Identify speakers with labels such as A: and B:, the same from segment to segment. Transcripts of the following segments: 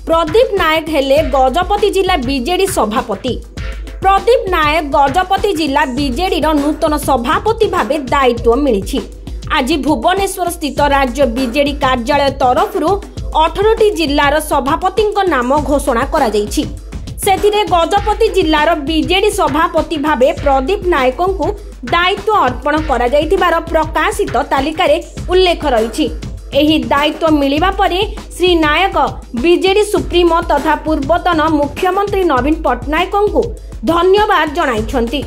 A: प्रदीप नायक हेले गजपति जिला बीजेडी सभापति। प्रदीप नायक गजपति जिला बीजेडी नूतन सभापति भाव दायित्व मिली। आज भुवनेश्वर स्थित राज्य बीजेडी कार्यालय तरफ 18टी जिलार सभापति नाम घोषणा करा जायछि। सेथिरे गजपति जिलार बीजेडी सभापति भाव प्रदीप नायक को दायित्व अर्पण करा जायथिबार प्रकाशित तालिकारे उल्लेख रही। एही दायित्व मिलिबा परे श्री नायक बीजेडी सुप्रीमो तथा पूर्वतन मुख्यमंत्री नवीन पट्टनायक को धन्यवाद जणाइछंती।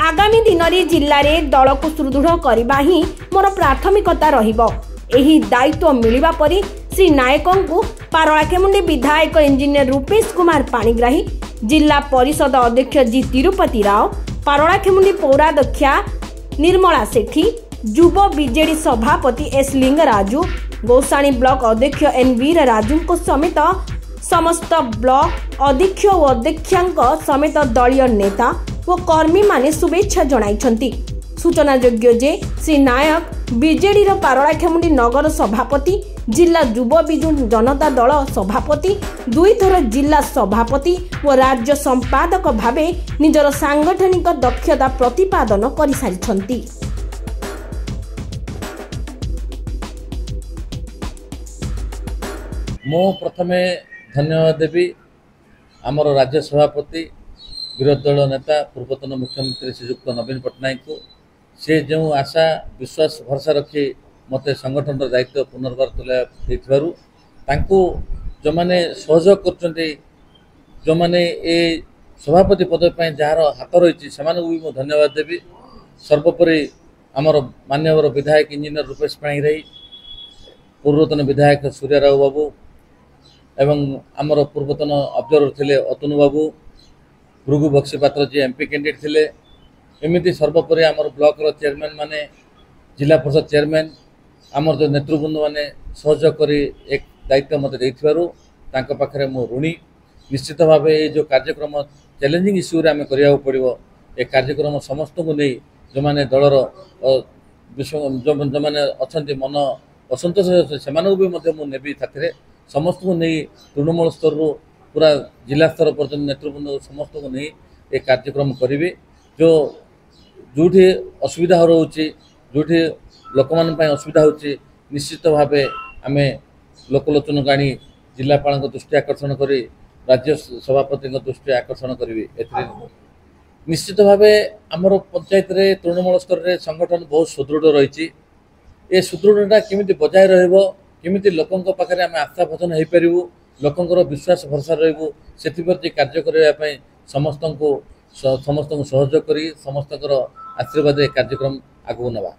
A: आगामी दिन में जिले में दल को सुदृढ़ करने ही मोर प्राथमिकता रहिबो। एही दायित्व मिलिबा परे श्री नायक को पारलाखेमुंडी विधायक इंजीनियर रूपेश कुमार पाणिग्राही, जिला परिषद अध्यक्ष जी तिरुपति राव, पारलाखेमुंडी पौराध्यक्षा निर्मला सेठी, युव बीजेडी सभापति एस लिंगराजू, गौसाणी ब्लॉक अध्यक्ष एन वीर राजू समेत समस्त ब्लॉक अध्यक्ष और अध्यक्षा समेत दलीय नेता और कर्मी माने शुभेच्छा जणाइछंती। सूचनायोग्य जे श्री नायक बीजेडी पारलाखेमुंडी नगर सभापति, जिला युव बिजु जनता दल सभापति, 2 थर जिला सभापति और राज्य संपादक भावे निजर सांगठनिक दक्षता प्रतिपादन कर सारिछंती।
B: मो प्रथमे धन्यवाद देवी आमर राज्य सभापति विरोधी दल नेता पूर्वतन मुख्यमंत्री श्रीयुक्त नवीन पट्टनायक को से जो आशा विश्वास भरसा रखी मत संगठन दायित्व पुनर्बार तुलाइबारू जो मैंने सहयोग कर जो मैंने ये सभापति पद पर जार हाथ रही से भी मो धन्यवाद देवी। सर्वोपरि आमर माननीय विधायक इंजीनियर रूपेश पाणिग्राही, पूर्वतन विधायक सूर्यराव बाबू एवं आमर पूर्वतन ऑब्जर्वर थिले अतनु बाबू, भृगु बक्सी पात्र जी एमपी कैंडिडेट थिले, एमती सर्वोपरि आमर ब्लॉक चेयरमैन माने, जिला परिषद चेयरमैन आमर जो नेतृवृंद माने सहयोग करी एक दायित्व मत देथिबारु तांको पाखरे मो ऋणी। निश्चित भाव ये जो कार्यक्रम चैलेंजिंग इश्यू रे आमे करिया पड़िबो। ए कार्यक्रम समस्त को नहीं जो माने दलर जो माने अछंती मन असंतोष से भी मु नेबी साथी समस्त को नहीं तृणमूल स्तर पूरा जिला स्तर पर्यटन नेतृवृंद समस्त को नहीं ये कार्यक्रम करी जो जोठी असुविधा रोचे जोठी लोक मान असुविधा होची निश्चित भाव आम लोकलोचन को आनी जिलापाल दृष्टि आकर्षण करी राज्य सभापति दृष्टि आकर्षण करी। निश्चित भाव आमर पंचायत रे तृणमूल स्तर रे संगठन बहुत सुदृढ़ रही। ए सुदृढ़ता केमिति बजाय रहइबो, केमिति लोकंक पाखरे आमे आस्था भजन हेइ परिबु, लोकंकर विश्वास भरसा रहइबु, सेथिप्रति कार्य करिया पई समस्तंको सहयोग करी समस्तकर आशीर्वाद कार्यक्रम आगु नबा।